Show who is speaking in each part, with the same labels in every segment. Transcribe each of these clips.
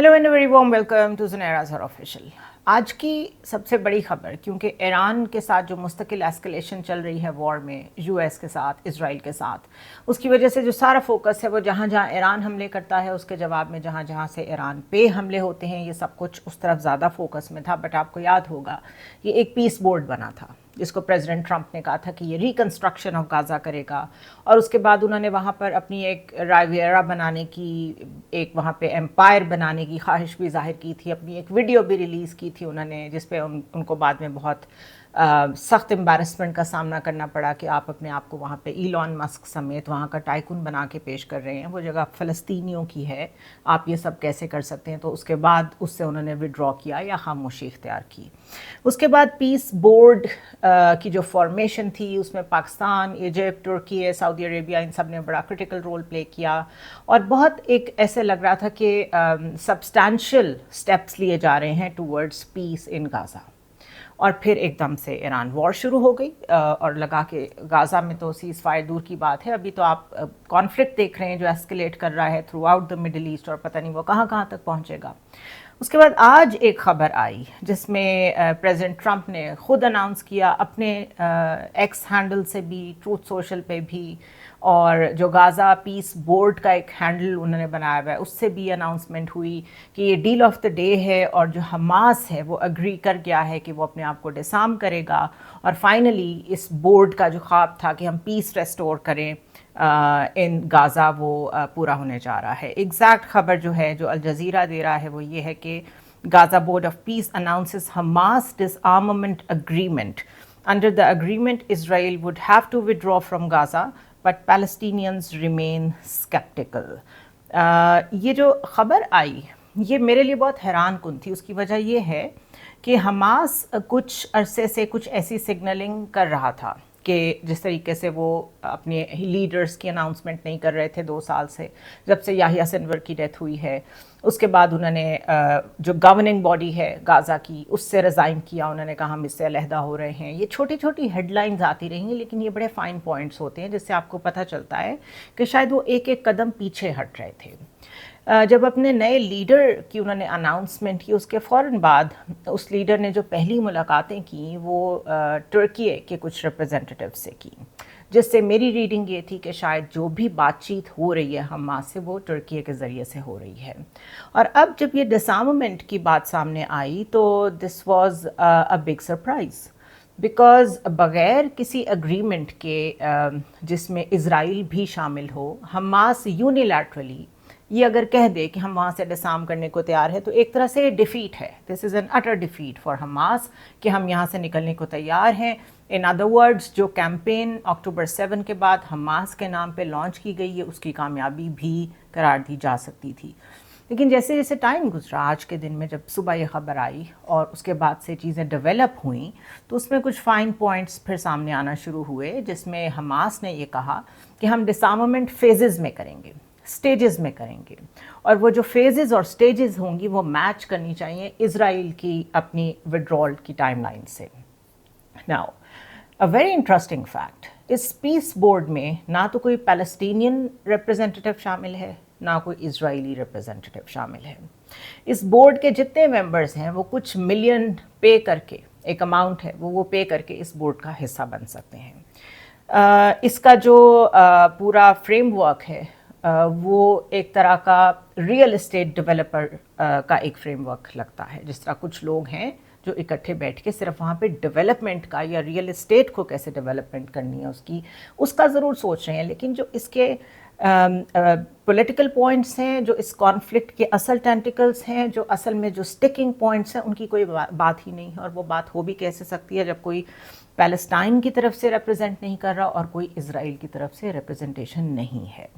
Speaker 1: Hello and very warm welcome to Zunaira Zahra official. आज की सबसे बड़ी खबर, क्योंकि ईरान के साथ जो मुस्तकिल एस्केलेशन चल रही है वॉर में, यूएस के साथ, इजराइल के साथ, उसकी वजह से जो सारा फोकस है वो जहाँ जहाँ ईरान हमले करता है उसके जवाब में जहाँ जहाँ से ईरान पे हमले होते हैं, ये सब कुछ उस तरफ ज़्यादा फोकस में था। बट आपको याद होगा ये एक पीस बोर्ड बना था जिसको प्रेसिडेंट ट्रंप ने कहा था कि ये रिकन्स्ट्रक्शन ऑफ गाज़ा करेगा, और उसके बाद उन्होंने वहाँ पर अपनी एक राइवियरा बनाने की, एक वहाँ पे एम्पायर बनाने की ख्वाहिश भी जाहिर की थी। अपनी एक वीडियो भी रिलीज़ की थी उन्होंने, जिस पे उनको बाद में बहुत सख्त एम्बैरसमेंट का सामना करना पड़ा कि आप अपने आप को वहाँ पे इलॉन मस्क समेत वहाँ का टाइकून बना के पेश कर रहे हैं, वो जगह फ़लस्तीनियों की है, आप ये सब कैसे कर सकते हैं। तो उसके बाद उससे उन्होंने विड्रॉ किया या खामोशी इख्तियार की। उसके बाद पीस बोर्ड की जो फॉर्मेशन थी उसमें पाकिस्तान, इजिप्ट, तुर्की, सऊदी अरेबिया, इन सब ने बड़ा क्रिटिकल रोल प्ले किया, और बहुत एक ऐसे लग रहा था कि सब्सटैंशियल स्टेप्स लिए जा रहे हैं टूवर्ड्स पीस इन गाज़ा। और फिर एकदम से ईरान वॉर शुरू हो गई, और लगा कि गाज़ा में तो सीज़ फायर दूर की बात है, अभी तो आप कॉन्फ्लिक्ट देख रहे हैं जो एस्केलेट कर रहा है through out the middle east, और पता नहीं वो कहाँ कहाँ तक पहुँचेगा। उसके बाद आज एक ख़बर आई जिसमें प्रेसिडेंट ट्रंप ने ख़ुद अनाउंस किया अपने एक्स हैंडल से भी, ट्रूथ सोशल पे भी, और जो गाज़ा पीस बोर्ड का एक हैंडल उन्होंने बनाया हुआ है उससे भी अनाउंसमेंट हुई कि ये डील ऑफ द डे है, और जो हमास है वो अग्री कर गया है कि वो अपने आप को डिसार्म करेगा, और फाइनली इस बोर्ड का जो ख्वाब था कि हम पीस रेस्टोर करें इन गाज़ा, वो पूरा होने जा रहा है। एग्जैक्ट खबर जो है जो अल जज़ीरा दे रहा है वो ये है कि Gaza board of peace announces Hamas डिसआर्मामेंट agreement. Under the agreement Israel would have to withdraw from Gaza, but Palestinians remain skeptical. ये जो खबर आई ये मेरे लिए बहुत हैरान कुन थी। उसकी वजह ये है कि हमास कुछ अरसे से कुछ ऐसी सिग्नलिंग कर रहा था कि जिस तरीके से वो अपने लीडर्स की अनाउंसमेंट नहीं कर रहे थे 2 साल से, जब से याहिया सिनवर की डेथ हुई है। उसके बाद उन्होंने जो गवर्निंग बॉडी है गाज़ा की उससे रिज़ाइन किया, उन्होंने कहा हम इससे अलहदा हो रहे हैं। ये छोटी छोटी हेडलाइंस आती रहेंगी, लेकिन ये बड़े फाइन पॉइंट्स होते हैं जिससे आपको पता चलता है कि शायद वो एक एक कदम पीछे हट रहे थे। जब अपने नए लीडर की उन्होंने अनाउंसमेंट की उसके फ़ौरन बाद उस लीडर ने जो पहली मुलाकातें की वो तुर्की के कुछ रिप्रेजेंटेटिव से की, जिससे मेरी रीडिंग ये थी कि शायद जो भी बातचीत हो रही है हमास से वो तुर्की के ज़रिए से हो रही है। और अब जब ये डिसआर्मामेंट की बात सामने आई तो this was a big surprise, because बग़ैर किसी एग्रीमेंट के जिसमें इज़राइल भी शामिल हो, हमास यूनिलैटरली ये अगर कह दे कि हम वहाँ से डिसार्म करने को तैयार है, तो एक तरह से डिफ़ीट है। This is an utter defeat for Hamas कि हम यहाँ से निकलने को तैयार हैं। इन अदर वर्ड्स, जो कैंपेन अक्टूबर 7 के बाद हमास के नाम पे लॉन्च की गई है उसकी कामयाबी भी करार दी जा सकती थी। लेकिन जैसे जैसे टाइम गुजरा, आज के दिन में जब सुबह ये ख़बर आई और उसके बाद से चीज़ें डेवलप हुई, तो उसमें कुछ फ़ाइन पॉइंट्स फिर सामने आना शुरू हुए, जिसमें हमास ने ये कहा कि हम डिसआर्मामेंट फेजेज़ में करेंगे, स्टेजेस में करेंगे, और वो जो फेजेस और स्टेजेस होंगी वो मैच करनी चाहिए इज़राइल की अपनी विड्रॉल की टाइमलाइन से। Now a very interesting fact, इस पीस बोर्ड में ना तो कोई पैलेस्टीनियन रिप्रेजेंटेटिव शामिल है, ना कोई इजरायली रिप्रेजेंटेटिव शामिल है। इस बोर्ड के जितने मेंबर्स हैं वो कुछ मिलियन पे करके, एक अमाउंट है वो पे करके इस बोर्ड का हिस्सा बन सकते हैं। इसका जो पूरा फ्रेमवर्क है वो एक तरह का रियल एस्टेट डेवलपर का एक फ्रेमवर्क लगता है। जिस तरह कुछ लोग हैं जो इकट्ठे बैठ के सिर्फ वहाँ पे डेवलपमेंट का या रियल एस्टेट को कैसे डेवलपमेंट करनी है उसका ज़रूर सोच रहे हैं, लेकिन जो इसके पॉलिटिकल पॉइंट्स हैं, जो इस कॉन्फ्लिक्ट के असल टेंटिकल्स हैं, जो असल में जो स्टिकिंग पॉइंट्स हैं, उनकी कोई बात ही नहीं है। और वो बात हो भी कैसे सकती है जब कोई पैलेस्टाइन की तरफ से रिप्रेजेंट नहीं कर रहा और कोई इज़राइल की तरफ से रिप्रेजेंटेशन नहीं है।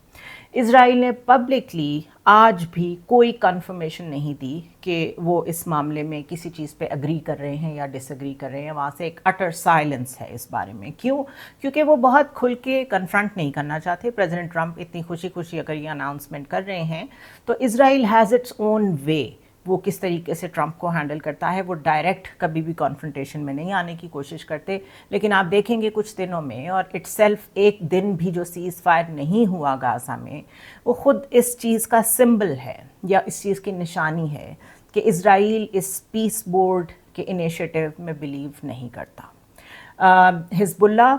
Speaker 1: इज़राइल ने पब्लिकली आज भी कोई कंफर्मेशन नहीं दी कि वो इस मामले में किसी चीज़ पे अग्री कर रहे हैं या डिसएग्री कर रहे हैं। वहाँ से एक अटर साइलेंस है इस बारे में। क्यों? क्योंकि वो बहुत खुल के कन्फ्रंट नहीं करना चाहते। प्रेसिडेंट ट्रंप इतनी खुशी खुशी अगर ये अनाउंसमेंट कर रहे हैं तो Israel has its own way وہ کس طریقے سے ٹرمپ کو ہینڈل کرتا ہے. وہ ڈائریکٹ کبھی بھی کانفرنٹیشن میں نہیں آنے کی کوشش کرتے, لیکن آپ دیکھیں گے کچھ دنوں میں, اور اٹ سیلف ایک دن بھی جو سیز فائر نہیں ہوا غازہ میں, وہ خود اس چیز کا سمبل ہے یا اس چیز کی نشانی ہے کہ اسرائیل اس پیس بورڈ کے انیشیٹو میں بلیو نہیں کرتا. حزب اللہ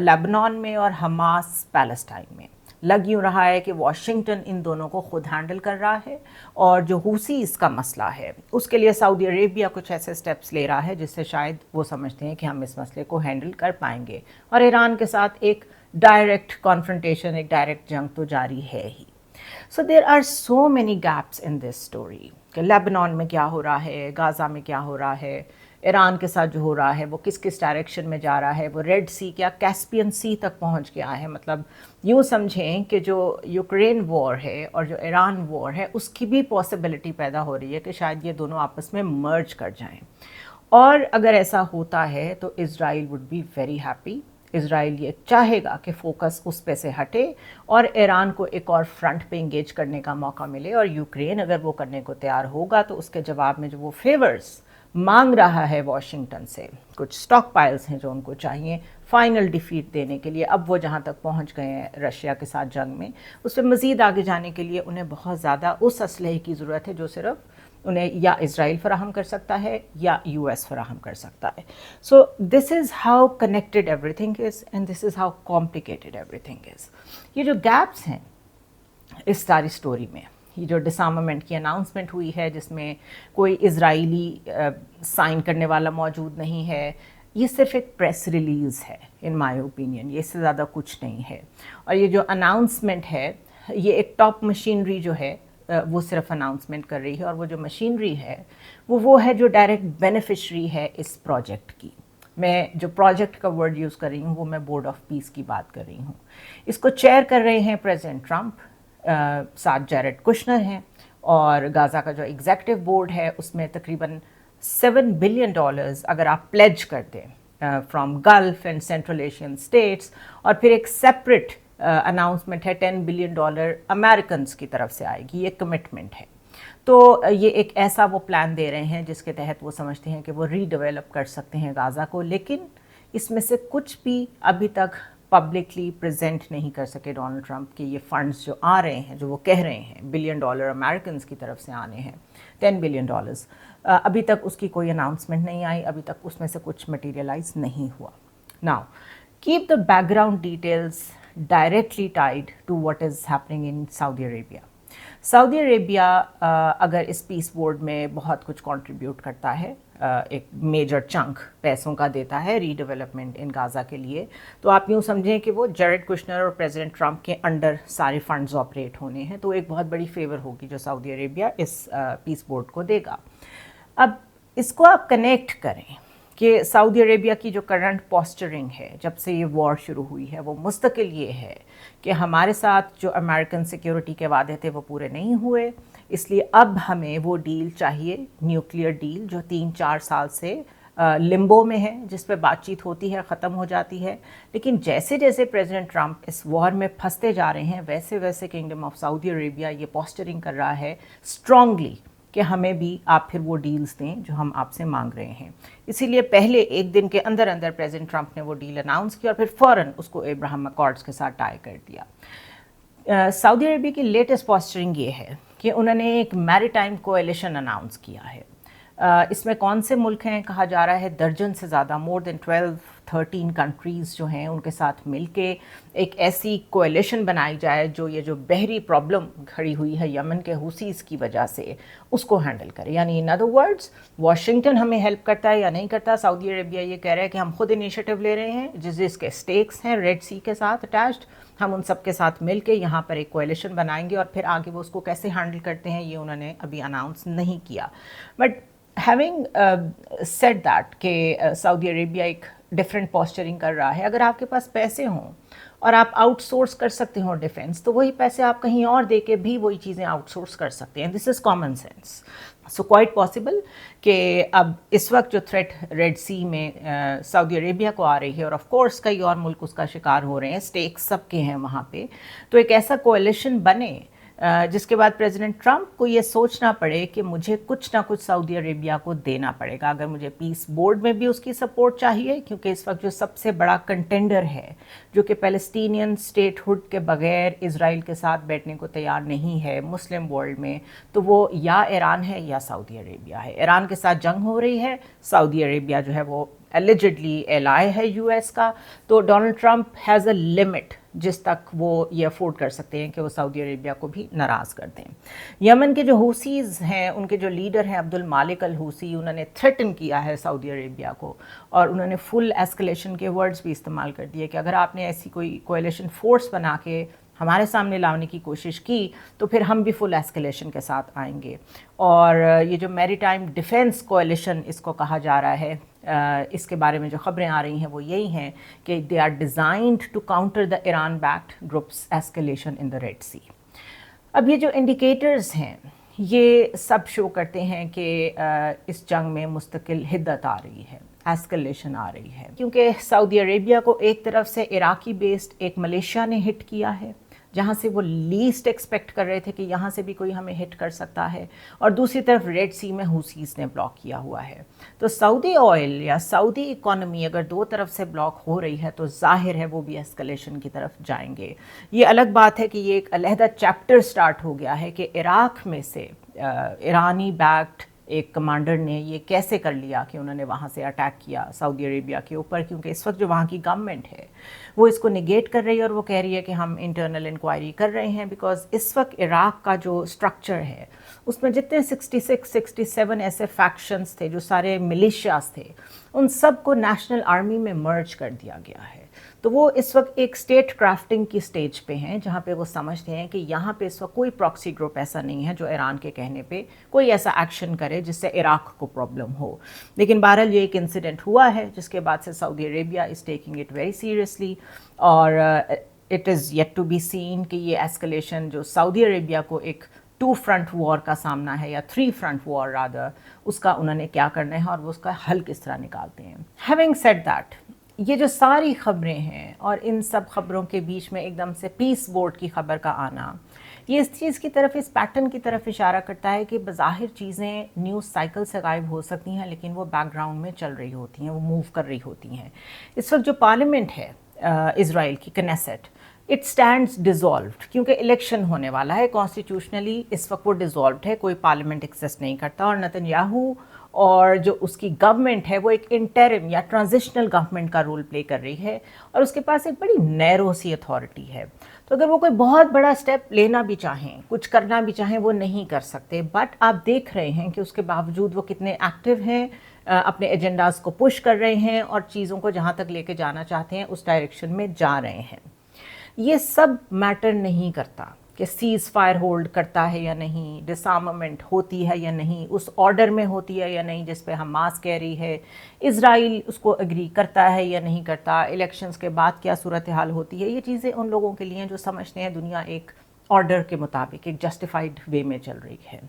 Speaker 1: لیبنان میں اور حماس پیلسٹائن میں لگ یوں رہا ہے کہ واشنگٹن ان دونوں کو خود ہینڈل کر رہا ہے, اور جو حوثیز کا مسئلہ ہے اس کے لیے سعودی عربیہ کچھ ایسے سٹیپس لے رہا ہے جس سے شاید وہ سمجھتے ہیں کہ ہم اس مسئلے کو ہینڈل کر پائیں گے, اور ایران کے ساتھ ایک ڈائریکٹ کانفرنٹیشن, ایک ڈائریکٹ جنگ تو جاری ہے ہی. So there are so many gaps in this story کہ لیبنان میں کیا ہو رہا ہے, غازہ میں کیا ہو رہا ہے, ایران کے ساتھ جو ہو رہا ہے وہ کس کس ڈائریکشن میں جا رہا ہے, وہ ریڈ سی کیا کیسپین سی تک پہنچ گیا ہے. مطلب یوں سمجھیں کہ جو یوکرین وار ہے اور جو ایران وار ہے اس کی بھی پاسبلٹی پیدا ہو رہی ہے کہ شاید یہ دونوں آپس میں مرج کر جائیں, اور اگر ایسا ہوتا ہے تو اسرائیل وڈ بی ویری ہیپی. اسرائیل یہ چاہے گا کہ فوکس اس پہ سے ہٹے اور ایران کو ایک اور فرنٹ پہ انگیج کرنے کا موقع ملے, اور یوکرین اگر وہ کرنے کو تیار ہوگا تو اس کے جواب میں جو وہ فیورز مانگ رہا ہے واشنگٹن سے, کچھ اسٹاک پائلز ہیں جو ان کو چاہیے فائنل ڈیفیٹ دینے کے لیے, اب وہ جہاں تک پہنچ گئے ہیں رشیا کے ساتھ جنگ میں, اس پہ مزید آگے جانے کے لیے انہیں بہت زیادہ اس اسلحے کی ضرورت ہے جو صرف انہیں یا اسرائیل فراہم کر سکتا ہے یا یو ایس فراہم کر سکتا ہے. So this is how connected everything is and this is how complicated everything is. یہ جو گیپس ہیں اس ساری اسٹوری میں, یہ جو ڈسارممنٹ کی اناؤنسمنٹ ہوئی ہے جس میں کوئی اسرائیلی سائن کرنے والا موجود نہیں ہے, یہ صرف ایک پریس ریلیز ہے ان مائی اوپینین, یہ اس سے زیادہ کچھ نہیں ہے. اور یہ جو اناؤنسمنٹ ہے یہ ایک ٹاپ مشینری جو ہے وہ صرف اناؤنسمنٹ کر رہی ہے, اور وہ جو مشینری ہے وہ ہے جو ڈائریکٹ بینیفیشری ہے اس پروجیکٹ کی. میں جو پروجیکٹ کا ورڈ یوز کر رہی ہوں وہ میں بورڈ آف پیس کی بات کر رہی ہوں. اس کو چیئر کر رہے ہیں پریزیڈنٹ ٹرمپ, ساتھ جیرڈ کشنر ہیں, اور غازہ کا جو ایگزیکٹو بورڈ ہے اس میں تقریباً $7 بلین اگر آپ پلیج کر دیں from golf and central Asian states, اور پھر ایک سیپریٹ اناؤنسمنٹ ہے $10 بلین امریکنز کی طرف سے آئے گی, یہ کمٹمنٹ ہے. تو یہ ایک ایسا وہ پلان دے رہے ہیں جس کے تحت وہ سمجھتے ہیں کہ وہ ری ڈیولپ کر سکتے ہیں غازہ کو, لیکن اس میں سے کچھ بھی ابھی تک پبلکلی پریزنٹ نہیں کر سکے ڈونلڈ ٹرمپ کہ یہ فنڈز جو آ رہے ہیں, جو وہ کہہ رہے ہیں $1 بلین امریکنز کی طرف سے آنے ہیں, $10 بلین, ابھی تک اس کی کوئی اناؤنسمنٹ نہیں آئی, ابھی تک اس میں سے کچھ مٹیریلائز نہیں ہوا. Now keep the background details directly tied to what is happening in Saudi Arabia. Saudi Arabia اگر اس پیس بورڈ میں بہت کچھ کنٹریبیوٹ کرتا ہے, ایک میجر چنک پیسوں کا دیتا ہے ری ڈیولپمنٹ ان غازہ کے لیے, تو آپ یوں سمجھیں کہ وہ جیرڈ کشنر اور پریزیڈنٹ ٹرمپ کے انڈر سارے فنڈز آپریٹ ہونے ہیں, تو ایک بہت بڑی فیور ہوگی جو سعودی عربیہ اس پیس بورڈ کو دے گا. اب اس کو آپ کنیکٹ کریں کہ سعودی عربیہ کی جو کرنٹ پوسچرنگ ہے جب سے یہ وار شروع ہوئی ہے وہ مستقل یہ ہے کہ ہمارے ساتھ جو امریکن سیکیورٹی کے وعدے تھے وہ پورے نہیں ہوئے, اس لیے اب ہمیں وہ ڈیل چاہیے, نیوکلیئر ڈیل جو 3-4 سال سے لمبو میں ہے, جس پہ بات چیت ہوتی ہے, ختم ہو جاتی ہے. لیکن جیسے جیسے پریزیڈنٹ ٹرمپ اس وار میں پھنستے جا رہے ہیں ویسے ویسے کنگڈم آف سعودی عربیہ یہ پوسچرنگ کر رہا ہے اسٹرانگلی کہ ہمیں بھی آپ پھر وہ ڈیلز دیں جو ہم آپ سے مانگ رہے ہیں. اسی لیے پہلے ایک دن کے اندر اندر پریزیڈنٹ ٹرمپ نے وہ ڈیل اناؤنس کیا اور پھر فوراً اس کو ابراہم اکارڈز کے ساتھ ٹائی کر دیا. سعودی عربیہ کی لیٹسٹ پوسچرنگ یہ ہے کہ انہوں نے ایک میری ٹائم کولیشن اناؤنس کیا ہے. اس میں کون سے ملک ہیں, کہا جا رہا ہے درجن سے زیادہ, مور دین 12-13 کنٹریز جو ہیں ان کے ساتھ مل کے ایک ایسی کولیشن بنائی جائے جو یہ جو بحری پرابلم کھڑی ہوئی ہے یمن کے حوثیز کی وجہ سے اس کو ہینڈل کرے. یعنی ان ادر ورڈز واشنگٹن ہمیں ہیلپ کرتا ہے یا نہیں کرتا, سعودی عربیہ یہ کہہ رہا ہے کہ ہم خود انیشیٹو لے رہے ہیں, جس کے اسٹیکس ہیں ریڈ سی کے ساتھ اٹیچڈ, ہم ان سب کے ساتھ مل کے یہاں پر ایک کولیشن بنائیں گے اور پھر آگے وہ اس کو کیسے ہینڈل کرتے ہیں یہ انہوں نے ابھی اناؤنس نہیں کیا. بٹ ہیونگ سیڈ دیٹ کہ سعودی عربیہ ایک ڈفرینٹ پوسچرنگ کر رہا ہے, اگر آپ کے پاس پیسے ہوں اور آپ آؤٹ سورس کر سکتے ہوں ڈیفینس, تو وہی پیسے آپ کہیں اور دے کے بھی وہی چیزیں آؤٹ سورس کر سکتے ہیں. This is common sense. So quite possible کہ اب اس وقت جو تھریٹ ریڈ سی میں سعودی عربیہ کو آ رہی ہے, اور آف کورس کئی اور ملک اس کا شکار ہو رہے ہیں, اسٹیکس سب کے ہیں وہاں پہ, تو ایک ایسا کولیشن بنے जिसके बाद प्रेसिडेंट ट्रंप को ये सोचना पड़े कि मुझे कुछ ना कुछ सऊदी अरेबिया को देना पड़ेगा, अगर मुझे पीस बोर्ड में भी उसकी सपोर्ट चाहिए, क्योंकि इस वक्त जो सबसे बड़ा कंटेंडर है जो कि पैलेस्टीनियन स्टेटहुड के बगैर इजराइल के साथ बैठने को तैयार नहीं है मुस्लिम वर्ल्ड में, तो वो या ईरान है या सऊदी अरेबिया है। ईरान के साथ जंग हो रही है, सऊदी अरेबिया जो है वो एलिजिडली एलाय है यूएस का, तो Donald Trump has a limit जिस तक वो ये अफोर्ड कर सकते हैं कि वो सऊदी अरेबिया को भी नाराज़ कर दें। यमन के जो हूसीज़ हैं, उनके जो लीडर हैं अब्दुल मालिक अल हूसी, उन्होंने थ्रेटन किया है सऊदी अरेबिया को, और उन्होंने फुल एस्केलेशन के वर्ड्स भी इस्तेमाल कर दिए कि अगर आपने ऐसी कोई कोएलिशन फोर्स बना के हमारे सामने लाने की कोशिश की तो फिर हम भी फुल एस्केलेशन के साथ आएंगे। और ये जो मैरीटाइम डिफेंस कोएलिशन इसको कहा जा रहा है, इसके बारे में जो खबरें आ रही हैं वो यही हैं कि they are designed to counter the Iran backed groups escalation in the Red Sea. अब ये जो इंडिकेटर्स हैं ये सब शो करते हैं कि इस जंग में मुस्तकिल हिद्दत आ रही है, एस्केलेशन आ रही है, क्योंकि सऊदी अरेबिया को एक तरफ से इराकी बेस्ड एक मलेशिया ने हिट किया है जहाँ से वो लीस्ट एक्सपेक्ट कर रहे थे कि यहाँ से भी कोई हमें हिट कर सकता है, और दूसरी तरफ रेड सी में हूसीज़ ने ब्लॉक किया हुआ है। तो सऊदी ऑयल या सऊदी इकोनॉमी अगर दो तरफ से ब्लॉक हो रही है तो जाहिर है वो भी एस्केलेशन की तरफ जाएंगे। ये अलग बात है कि ये एक अलहदा चैप्टर स्टार्ट हो गया है कि इराक़ में से ईरानी बैक्ड एक कमांडर ने ये कैसे कर लिया कि उन्होंने वहाँ से अटैक किया सऊदी अरेबिया के ऊपर, क्योंकि इस वक्त जो वहाँ की गवर्नमेंट है वो इसको निगेट कर रही है और वो कह रही है कि हम इंटरनल इंक्वायरी कर रहे हैं, बिकॉज इस वक्त इराक़ का जो स्ट्रक्चर है उसमें जितने 66-67 ऐसे फैक्शंस थे, जो सारे मिलिशियास थे, उन सब को नेशनल आर्मी में मर्ज कर दिया गया है। तो वो इस वक्त एक स्टेट क्राफ्टिंग की स्टेज पे हैं जहाँ पे वो समझते हैं कि यहाँ पे इस वक्त कोई प्रॉक्सी ग्रुप ऐसा नहीं है जो ईरान के कहने पे कोई ऐसा एक्शन करे जिससे इराक़ को प्रॉब्लम हो। लेकिन बहरहाल ये एक इंसिडेंट हुआ है जिसके बाद से Saudi Arabia is taking it very seriously, और it is yet to be seen कि ये एस्केलेशन जो सऊदी अरेबिया को एक 2 फ्रंट वॉर का सामना है या 3 फ्रंट वॉर रादर, उसका उन्होंने क्या करना है और वो उसका हल किस तरह निकालते हैं। हैविंग सेड दैट, ये जो सारी खबरें हैं और इन सब खबरों के बीच में एकदम से पीस बोर्ड की खबर का आना, ये इस चीज़ की तरफ, इस पैटर्न की तरफ इशारा करता है कि बज़ाहिर चीज़ें न्यूज़ साइकिल से गायब हो सकती हैं लेकिन वो बैकग्राउंड में चल रही होती हैं, वो मूव कर रही होती हैं। इस वक्त जो पार्लियामेंट है इज़राइल की कनेसेट, इट स्टैंड्स डिज़ोल्व्ड, क्योंकि इलेक्शन होने वाला है। कॉन्स्टिट्यूशनली इस वक्त वो डिज़ोल्व्ड है, कोई पार्लियामेंट एग्जिस्ट नहीं करता, और नेतन्याहू और जो उसकी गवर्नमेंट है वो एक इंटरिम या ट्रांजिशनल गवर्नमेंट का रोल प्ले कर रही है, और उसके पास एक बड़ी नैरो सी अथॉरिटी है। तो अगर वो कोई बहुत बड़ा स्टेप लेना भी चाहें, कुछ करना भी चाहें, वो नहीं कर सकते। बट आप देख रहे हैं कि उसके बावजूद वो कितने एक्टिव हैं, अपने एजेंडाज़ को पुश कर रहे हैं और चीज़ों को जहाँ तक लेके जाना चाहते हैं उस डायरेक्शन में जा रहे हैं। ये सब मैटर नहीं करता कि सीज़ फायर होल्ड करता है या नहीं, डिसआर्मामेंट होती है या नहीं, उस ऑर्डर में होती है या नहीं जिस पे हमास कह रही है, इज़राइल उसको एग्री करता है या नहीं करता, इलेक्शंस के बाद क्या सूरत हाल होती है। ये चीज़ें उन लोगों के लिए जो समझते हैं दुनिया एक ऑर्डर के मुताबिक एक जस्टिफाइड वे में चल रही है।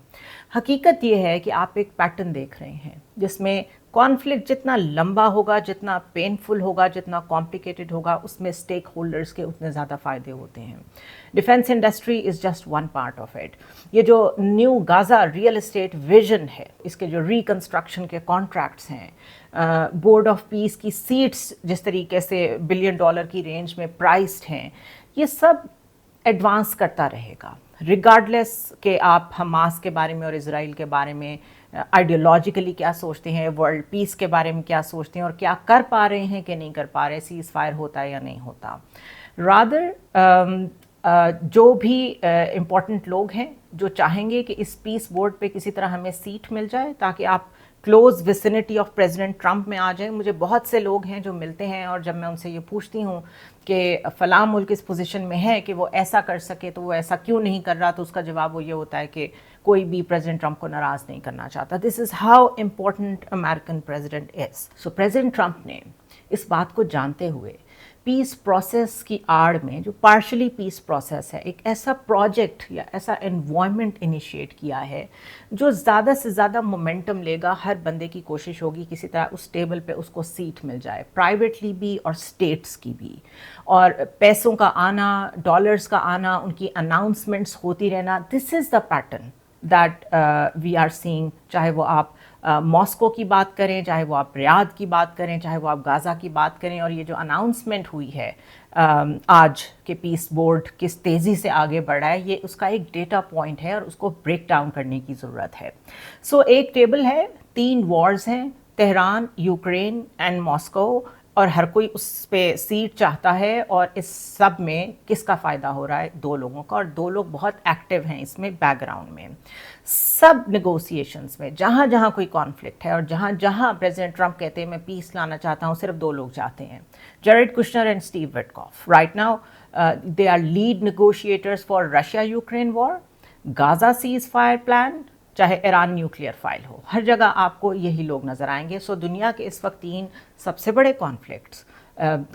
Speaker 1: हकीकत ये है कि आप एक पैटर्न देख रहे हैं जिसमें कॉन्फ्लिक्ट जितना लंबा होगा, जितना पेनफुल होगा, जितना कॉम्प्लिकेटेड होगा, उसमें स्टेक होल्डर्स के उतने ज़्यादा फ़ायदे होते हैं। Defence industry is just one part of it. ये जो new Gaza real estate vision है, इसके जो रिकन्स्ट्रक्शन के कॉन्ट्रैक्ट्स हैं, बोर्ड ऑफ पीस की सीट्स जिस तरीके से $1 बिलियन की रेंज में प्राइस्ड हैं, ये सब एडवांस करता रहेगा रिगार्डलेस कि आप हमास के बारे में और इज़राइल के बारे में आइडियोलॉजिकली क्या सोचते हैं, वर्ल्ड पीस के बारे में क्या सोचते हैं और क्या कर पा रहे हैं कि नहीं कर पा रहे, सीज़ फायर होता है या नहीं होता। रादर जो भी इम्पोर्टेंट लोग हैं जो चाहेंगे कि इस पीस बोर्ड पे किसी तरह हमें सीट मिल जाए ताकि आप close vicinity of president Trump में आ जाए। मुझे बहुत से लोग हैं जो मिलते हैं और जब मैं उनसे ये पूछती हूँ कि फ़लाँ मुल्क इस पोजीशन में है कि वो ऐसा कर सके तो वो ऐसा क्यों नहीं कर रहा, तो उसका जवाब वो ये होता है कि कोई भी प्रेसिडेंट ट्रंप को नाराज़ नहीं करना चाहता। This is how important American president is. So president Trump ने इस बात को जानते हुए पीस प्रोसेस की आड़ में, जो पार्शली पीस प्रोसेस है, एक ऐसा प्रोजेक्ट या ऐसा एनवायरनमेंट इनिशिएट किया है जो ज़्यादा से ज़्यादा मोमेंटम लेगा। हर बंदे की कोशिश होगी किसी तरह उस टेबल पे उसको सीट मिल जाए, प्राइवेटली भी और स्टेट्स की भी। और पैसों का आना, डॉलर्स का आना, उनकी अनाउंसमेंट्स होती रहना, this is the pattern that we are seeing. चाहे वो आप मॉस्को की बात करें, चाहे वो आप रियाद की बात करें, चाहे वो आप गाज़ा की बात करें। और ये जो अनाउंसमेंट हुई है आज के पीस बोर्ड किस तेज़ी से आगे बढ़ रहा है, ये उसका एक डेटा पॉइंट है और उसको ब्रेक डाउन करने की ज़रूरत है। सो एक टेबल है, 3 वॉर्स हैं, तेहरान, यूक्रेन एंड मॉस्को, और हर कोई उस पे सीट चाहता है। और इस सब में किसका फ़ायदा हो रहा है? 2 लोगों का, और 2 लोग बहुत एक्टिव हैं इसमें बैकग्राउंड में। सब नेगोशिएशंस में जहाँ जहाँ कोई कॉन्फ्लिक्ट है और जहाँ जहाँ प्रेसिडेंट ट्रंप कहते हैं मैं पीस लाना चाहता हूँ, सिर्फ 2 लोग चाहते हैं, Jared Kushner and Steve Witkoff. Right now they are lead negotiators for Russia Ukraine war, Gaza ceasefire plan, चाहे ईरान न्यूक्लियर फाइल हो, हर जगह आपको यही लोग नज़र आएंगे। सो दुनिया के इस वक्त 3 सबसे बड़े conflicts,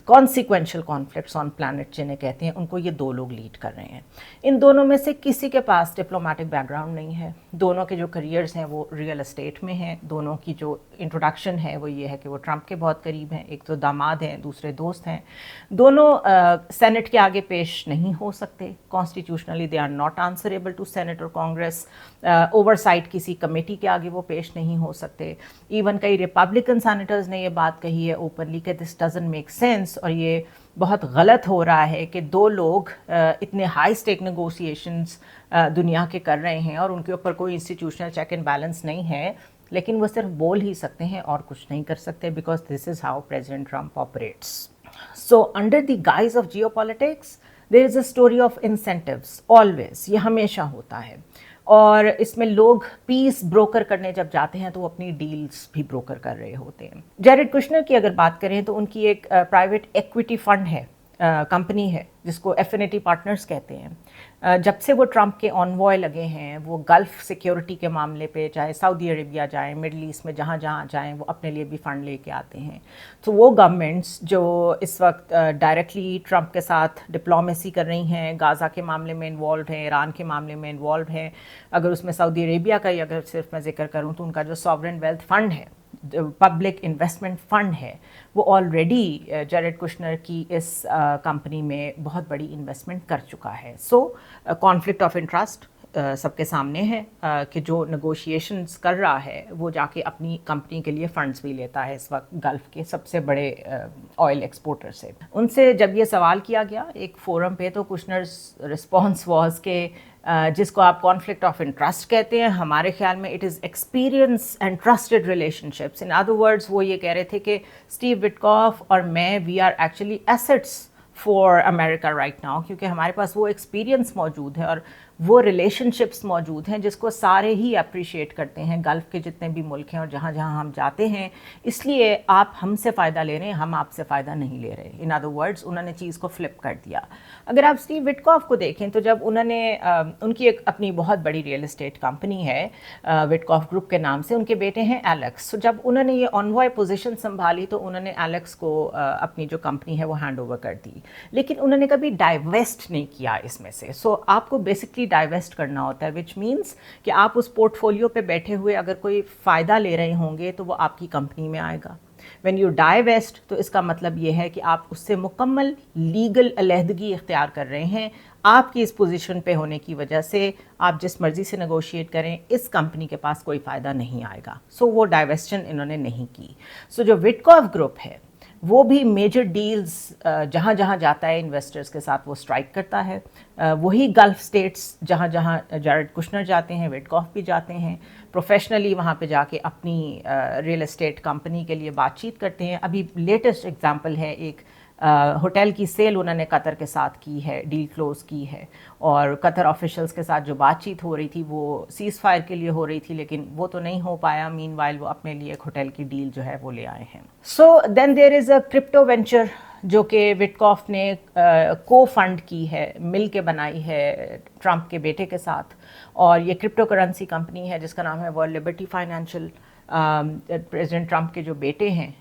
Speaker 1: consequential conflicts on planet जिन्हें कहते हैं, उनको ये 2 लोग लीड कर रहे हैं। इन दोनों में से किसी के पास डिप्लोमेटिक बैकग्राउंड नहीं है। दोनों के जो करियर्स हैं वो रियल एस्टेट में हैं। दोनों की जो इंट्रोडक्शन है वो ये है कि वो ट्रंप के बहुत करीब हैं, एक तो दामाद हैं, दूसरे दोस्त हैं। दोनों सेनेट के आगे पेश नहीं हो सकते, constitutionally they are not answerable to senate और कांग्रेस। ओवरसाइट किसी कमेटी के आगे वो पेश नहीं हो सकते। इवन कई रिपब्लिकन सेनेटर्स ने ये बात कही है ओपनली कि दिस डजंट मेक सेंस, और ये बहुत गलत हो रहा है कि 2 लोग इतने हाई स्टेक नेगोशिएशंस दुनिया के कर रहे हैं और उनके ऊपर कोई इंस्टीट्यूशनल चेक एंड बैलेंस नहीं है, लेकिन वो सिर्फ बोल ही सकते हैं और कुछ नहीं कर सकते, because this is how President Trump operates. So under the guise of geopolitics there is a story of incentives always, ये हमेशा होता है। और इसमें लोग पीस ब्रोकर करने जब जाते हैं तो वो अपनी डील्स भी ब्रोकर कर रहे होते हैं। जेरेड कुशनर की अगर बात करें तो उनकी एक प्राइवेट इक्विटी फंड है, कंपनी है जिसको एफिनिटी पार्टनर्स कहते हैं। जब से वो ट्रंप के ऑनवॉय लगे हैं, वो गल्फ सिक्योरिटी के मामले पे चाहे सऊदी अरेबिया जाएं, मिडल ईस्ट में जहाँ जहाँ जाएं, वो अपने लिए भी फ़ंड लेके आते हैं। तो वो गवर्नमेंट्स जो इस वक्त डायरेक्टली ट्रंप के साथ डिप्लोमेसी कर रही हैं, गाज़ा के मामले में इन्वॉल्व हैं, ईरान के मामले में इन्वॉल्व हैं, अगर उसमें सऊदी अरेबिया का ही अगर सिर्फ मैं जिक्र करूँ तो उनका जो सॉवरेन वेल्थ फंड है, पब्लिक इन्वेस्टमेंट फ़ंड है, वो ऑलरेडी जेरेड कुशनर की इस कंपनी में बहुत बड़ी इन्वेस्टमेंट कर चुका है। सो कॉन्फ्लिक्ट ऑफ इंटरेस्ट सबके सामने है कि जो नेगोशिएशंस कर रहा है वो जाके अपनी कंपनी के लिए फ़ंड्स भी लेता है इस वक्त गल्फ़ के सबसे बड़े ऑयल एक्सपोर्टर से। उनसे जब ये सवाल किया गया एक फोरम पे तो कुशनर्स रिस्पॉन्स वाज के जिसको आप कॉन्फ्लिक्ट ऑफ इंटरेस्ट कहते हैं, हमारे ख्याल में it is experience and trusted relationships. In other words वो ये कह रहे थे कि स्टीव विटकॉफ और मैं we are actually assets for America right now, क्योंकि हमारे पास वो एक्सपीरियंस मौजूद है और वो रिलेशनशिप्स मौजूद हैं जिसको सारे ही अप्रिशिएट करते हैं, गल्फ़ के जितने भी मुल्क हैं और जहाँ जहाँ हम जाते हैं। इसलिए आप हमसे फ़ायदा ले रहे हैं, हम आपसे फ़ायदा नहीं ले रहे। इन अदर वर्ड्स उन्होंने चीज़ को फ्लिप कर दिया। अगर आप स्टीव विटकॉफ को देखें तो जब उन्होंने उनकी एक अपनी बहुत बड़ी रियल एस्टेट कंपनी है विटकॉफ ग्रुप के नाम से, उनके बेटे हैं एलेक्स। तो जब उन्होंने ये ऑनवॉय पोजीशन संभाली तो उन्होंने एलेक्स को अपनी जो कंपनी है वो हैंड ओवर कर दी, लेकिन उन्होंने कभी डाइवेस्ट नहीं किया इसमें से। सो आपको बेसिकली डाइवेस्ट करना होता है, विच मीन्स कि आप उस पोर्टफोलियो पे बैठे हुए अगर कोई फ़ायदा ले रहे होंगे तो वो आपकी कंपनी में आएगा। व्हेन यू डाइवेस्ट तो इसका मतलब ये है कि आप उससे मुकम्मल लीगल अलहदगी इख्तियार कर रहे हैं। आपकी इस पोजीशन पे होने की वजह से आप जिस मर्ज़ी से नेगोशिएट करें, इस कंपनी के पास कोई फ़ायदा नहीं आएगा। सो वो डाइवेस्टन इन्होंने नहीं की। सो जो विटकॉफ ग्रुप है वो भी मेजर डील्स जहाँ जहाँ जाता है इन्वेस्टर्स के साथ वो स्ट्राइक करता है। वही गल्फ़ स्टेट्स जहाँ जहाँ जेरेड कुशनर जाते हैं, विटकॉफ भी जाते हैं, प्रोफेशनली वहाँ पे जाके अपनी रियल एस्टेट कंपनी के लिए बातचीत करते हैं। अभी लेटेस्ट एग्जांपल है एक होटल की सेल उन्होंने कतर के साथ की है, डील क्लोज़ की है, और कतर ऑफिशियल्स के साथ जो बातचीत हो रही थी वो सीज़ फायर के लिए हो रही थी, लेकिन वो तो नहीं हो पाया। मीनवाइल वो अपने लिए एक होटल की डील जो है वो ले आए हैं। So then there is a crypto venture जो कि विटकॉफ ने को फंड की है, मिल के बनाई है ट्रंप के बेटे के साथ, और ये क्रिप्टो करेंसी कंपनी है जिसका नाम है world liberty financial. President Trump के जो बेटे हैं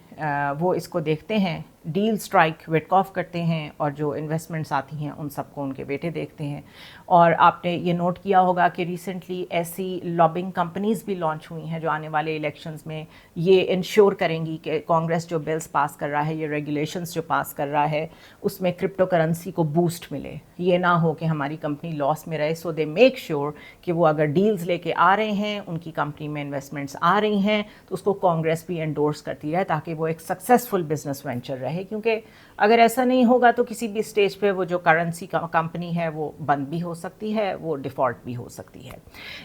Speaker 1: वो इसको देखते हैं डील स्ट्राइक विटकॉफ करते हैं और जो इन्वेस्टमेंट्स आती हैं उन सबको उनके बेटे देखते हैं। और आपने ये नोट किया होगा कि रिसेंटली ऐसी लॉबिंग कंपनीज़ भी लॉन्च हुई हैं जो आने वाले इलेक्शंस में ये इंश्योर करेंगी कि कांग्रेस जो बिल्स पास कर रहा है, ये रेगुलेशंस जो पास कर रहा है, उसमें क्रिप्टो करेंसी को बूस्ट मिले, ये ना हो कि हमारी कंपनी लॉस में रहे। सो दे मेक श्योर कि वो अगर डील्स लेके आ रहे हैं, उनकी कंपनी में इन्वेस्टमेंट्स आ रही हैं, तो उसको कांग्रेस भी एंडोर्स करती है ताकि वो एक सक्सेसफुल बिजनेस वेंचर रहे। क्योंकि अगर ऐसा नहीं होगा तो किसी भी स्टेज पे वो जो करेंसी कंपनी है वो बंद भी हो सकती है, वो डिफ़ॉल्ट भी हो सकती है।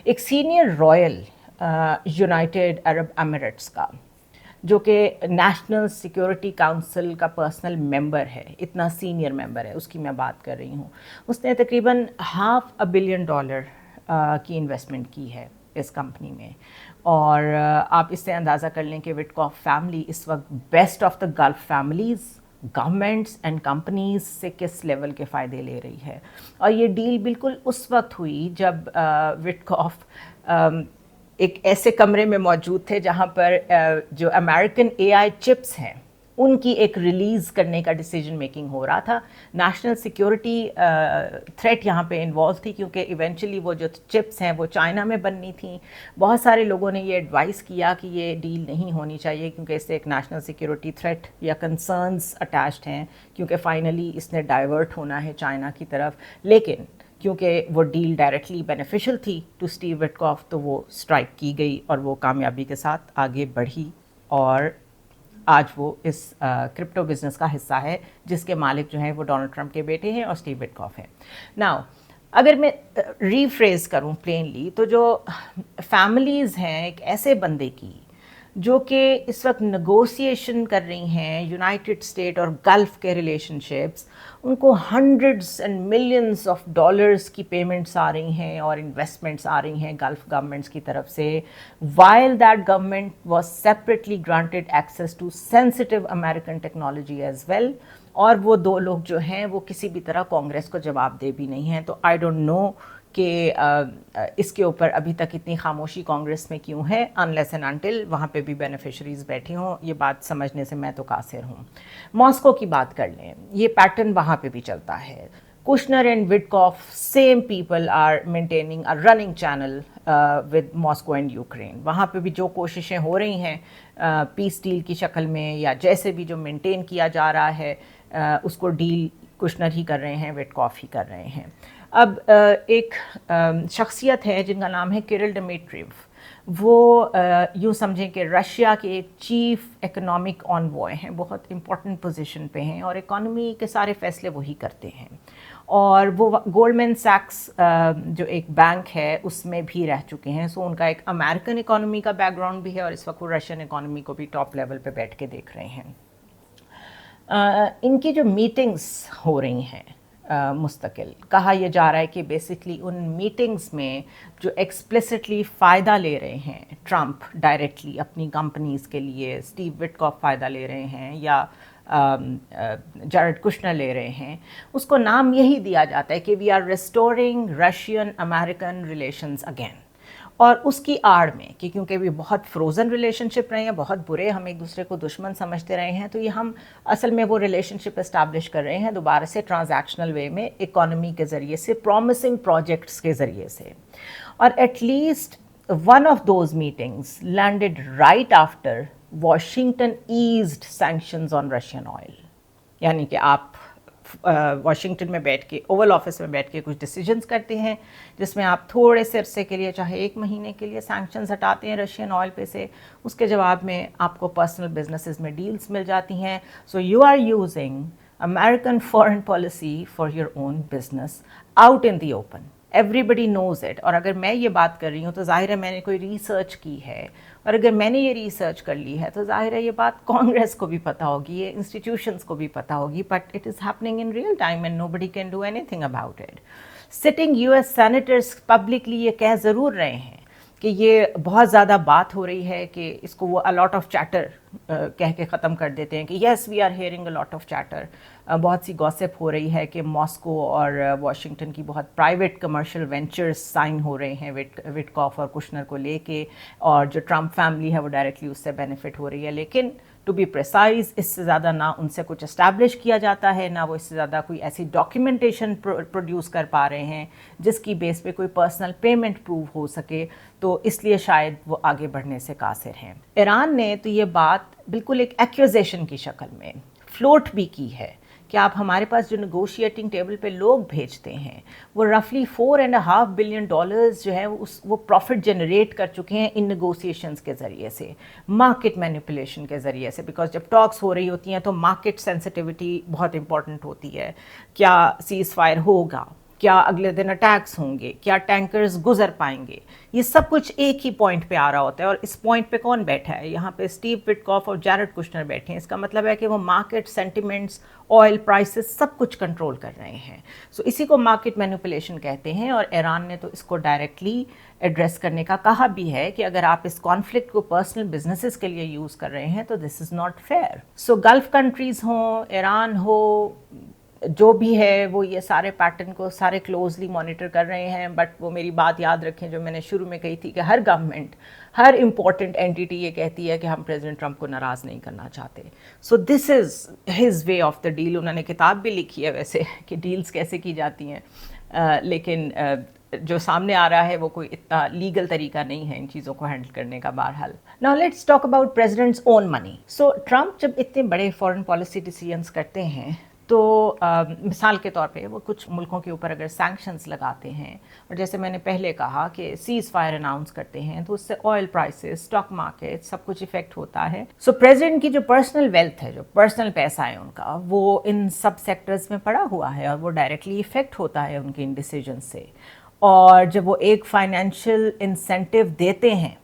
Speaker 1: एक senior royal United Arab Emirates का, जो कि नेशनल सिक्योरिटी काउंसिल का पर्सनल मेंबर है, इतना सीनियर मेंबर है, उसकी मैं बात कर रही हूँ, उसने तकरीबन $500 million की इन्वेस्टमेंट की है इस कंपनी में। और आप इससे अंदाज़ा कर लें कि विटकॉफ फैमिली इस वक्त best of the gulf families, governments and companies से किस लेवल के फ़ायदे ले रही है। और ये डील बिल्कुल उस वक्त हुई जब विटकॉफ एक ऐसे कमरे में मौजूद थे जहाँ पर जो अमेरिकन एआई चिप्स हैं उनकी एक रिलीज़ करने का डिसीजन मेकिंग हो रहा था। नेशनल सिक्योरिटी थ्रेट यहाँ पे इन्वॉल्व थी क्योंकि इवेंचुअली वो जो चिप्स हैं वो चाइना में बननी थी। बहुत सारे लोगों ने ये एडवाइस किया कि ये डील नहीं होनी चाहिए क्योंकि इससे एक नेशनल सिक्योरिटी थ्रेट या कंसर्न्स अटैच्ड हैं, क्योंकि फाइनली इसने डाइवर्ट होना है चाइना की तरफ। लेकिन क्योंकि वो डील डायरेक्टली बेनिफिशियल थी टू स्टीव विटकॉफ, तो वो स्ट्राइक की गई और वो कामयाबी के साथ आगे बढ़ी और आज वो इस क्रिप्टो बिज़नेस का हिस्सा है जिसके मालिक जो हैं वो डोनाल्ड ट्रंप के बेटे हैं और स्टीव विटकॉफ हैं। नाउ अगर मैं रीफ्रेज करूं प्लेनली, तो जो फैमिलीज़ हैं एक ऐसे बंदे की जो कि इस वक्त नेगोशिएशन कर रही हैं यूनाइटेड स्टेट और गल्फ़ के रिलेशनशिप्स, उनको hundreds and millions of dollars की पेमेंट्स आ रही हैं और इन्वेस्टमेंट्स आ रही हैं गल्फ़ गवर्नमेंट्स की तरफ से, while that government was separately granted access to sensitive American technology as well. और वो दो लोग जो हैं वो किसी भी तरह कांग्रेस को जवाब दे भी नहीं हैं। तो आई डोंट नो कि इसके ऊपर अभी तक इतनी खामोशी कांग्रेस में क्यों है, अनलेस एंड अनटिल वहाँ पे भी बेनिफिशरीज बैठे हों। ये बात समझने से मैं तो कासिर हूँ। मॉस्को की बात कर लें, ये पैटर्न वहाँ पे भी चलता है। Kushner and Witkoff, same people are maintaining a running channel with Moscow and Ukraine. वहाँ पे भी जो कोशिशें हो रही हैं पीस डील की शक्ल में या जैसे भी जो मेंटेन किया जा रहा है, उसको डील कुशनर ही कर रहे हैं, विटकॉफ ही कर रहे हैं। अब एक शख्सियत है जिनका नाम है किरिल डिमिट्रिव। वो यूँ समझें कि रशिया के एक चीफ इकोनॉमिक ऑनवॉय हैं, बहुत इंपॉर्टेंट पोजीशन पे हैं और इकॉनमी के सारे फैसले वही करते हैं। और वो गोल्डमैन सैक्स जो एक बैंक है उसमें भी रह चुके हैं। सो उनका एक अमेरिकन इकॉनमी का बैकग्राउंड भी है और इस वक्त वो रशियन इकॉनमी को भी टॉप लेवल पे बैठ के देख रहे हैं। इनकी जो मीटिंग्स हो रही हैं मुस्तकिल, कहा यह जा रहा है कि बेसिकली उन मीटिंग्स में जो एक्सप्लिसिटली फ़ायदा ले रहे हैं ट्रंप डायरेक्टली अपनी कंपनीज़ के लिए, स्टीव विटकॉफ फ़ायदा ले रहे हैं या जैरेड कुशनर ले रहे हैं, उसको नाम यही दिया जाता है कि we are restoring Russian American relations again. और उसकी आड़ में कि क्योंकि भी बहुत फ्रोज़न रिलेशनशिप रहे हैं, बहुत बुरे, हम एक दूसरे को दुश्मन समझते रहे हैं, तो ये हम असल में वो रिलेशनशिप इस्टेब्लिश कर रहे हैं दोबारा से ट्रांजैक्शनल वे में, इकोनॉमी के ज़रिए से, प्रॉमिसिंग प्रोजेक्ट्स के ज़रिए से। और at least one of those meetings landed right after Washington eased sanctions on Russian oil. यानी कि आप वाशिंगटन में बैठ के, ओवल ऑफिस में बैठ के कुछ डिसीजंस करते हैं जिसमें आप थोड़े से अरसे के लिए, चाहे 1 महीने के लिए सैंक्शंस हटाते हैं रशियन ऑयल पे से, उसके जवाब में आपको पर्सनल बिजनेसेस में डील्स मिल जाती हैं। So you are using American foreign policy for your own business out in the open, everybody knows it. और अगर मैं ये बात कर रही हूँ तो जाहिर है मैंने कोई रिसर्च की है, और अगर मैंने ये रिसर्च कर ली है तो जाहिर है ये बात कांग्रेस को भी पता होगी, ये इंस्टीट्यूशंस को भी पता होगी, but it is happening in real time and nobody can do anything about it. Sitting US senators publicly ये कह ज़रूर रहे हैं कि ये बहुत ज़्यादा बात हो रही है, कि इसको वो अलॉट ऑफ चैटर कह के ख़त्म कर देते हैं कि yes we are hearing a lot of chatter. बहुत सी गॉसिप हो रही है कि मॉस्को और वाशिंगटन की बहुत प्राइवेट कमर्शियल वेंचर्स साइन हो रहे हैं विटकॉफ और कुशनर को लेके, और जो ट्रंप फैमिली है वो डायरेक्टली उससे बेनिफिट हो रही है। लेकिन ٹو بی پریسائز. اس سے زیادہ نہ ان سے کچھ اسٹیبلش کیا جاتا ہے، نہ وہ اس سے زیادہ کوئی ایسی ڈاکیومنٹیشن پروڈیوس کر پا رہے ہیں جس کی بیس پہ کوئی پرسنل پیمنٹ پروو ہو سکے، تو اس لیے شاید وہ آگے بڑھنے سے قاصر ہیں. ایران نے تو یہ بات بالکل ایک ایکوزیشن کی شکل میں فلوٹ بھی کی ہے کہ آپ ہمارے پاس جو نیگوشیٹنگ ٹیبل پہ لوگ بھیجتے ہیں وہ رفلی $4.5 بلین جو ہے وہ پروفٹ جنریٹ کر چکے ہیں ان نیگوسیشنز کے ذریعے سے، مارکیٹ مینیپولیشن کے ذریعے سے. بیکاز جب ٹاکس ہو رہی ہوتی ہیں تو مارکیٹ سینسٹیوٹی بہت امپورٹنٹ ہوتی ہے. کیا سیز فائر ہوگا، کیا اگلے دن اٹیکس ہوں گے، کیا ٹینکرز گزر پائیں گے، یہ سب کچھ ایک ہی پوائنٹ پہ آ رہا ہوتا ہے. اور اس پوائنٹ پہ کون بیٹھا ہے؟ یہاں پہ اسٹیو وٹکاف اور جیرڈ کشنر بیٹھے ہیں. اس کا مطلب ہے کہ وہ مارکیٹ سینٹیمنٹس، آئل پرائسز سب کچھ کنٹرول کر رہے ہیں. سو اسی کو مارکیٹ مینیپولیشن کہتے ہیں. اور ایران نے تو اس کو ڈائریکٹلی ایڈریس کرنے کا کہا بھی ہے کہ اگر آپ اس کانفلکٹ کو پرسنل بزنسز کے لیے یوز کر رہے ہیں تو this is not fair. So Gulf countries ہوں، ایران ہو، جو بھی ہے وہ یہ سارے پیٹرن کو سارے کلوزلی مانیٹر کر رہے ہیں. بٹ وہ میری بات یاد رکھیں جو میں نے شروع میں کہی تھی کہ ہر گورنمنٹ، ہر امپورٹنٹ اینٹی یہ کہتی ہے کہ ہم پریزیڈنٹ ٹرمپ کو ناراض نہیں کرنا چاہتے. So this is his way of the deal. انہوں نے کتاب بھی لکھی ہے ویسے کہ ڈیلز کیسے کی جاتی ہیں، لیکن جو سامنے آ رہا ہے وہ کوئی اتنا لیگل طریقہ نہیں ہے ان چیزوں کو ہینڈل کرنے کا. بہرحال now let's talk about presidents own money. So Trump جب اتنے بڑے فارن پالیسی ڈیسیژنس کرتے ہیں تو مثال کے طور پہ وہ کچھ ملکوں کے اوپر اگر سینکشنز لگاتے ہیں، اور جیسے میں نے پہلے کہا کہ سیز فائر اناؤنس کرتے ہیں تو اس سے آئل پرائسز، اسٹاک مارکیٹ سب کچھ افیکٹ ہوتا ہے. سو پریزیڈنٹ کی جو پرسنل ویلتھ ہے، جو پرسنل پیسہ ہے ان کا، وہ ان سب سیکٹرز میں پڑا ہوا ہے اور وہ ڈائریکٹلی افیکٹ ہوتا ہے ان کے ان ڈیسیجنز سے. اور جب وہ ایک فائنینشیل انسینٹیو دیتے ہیں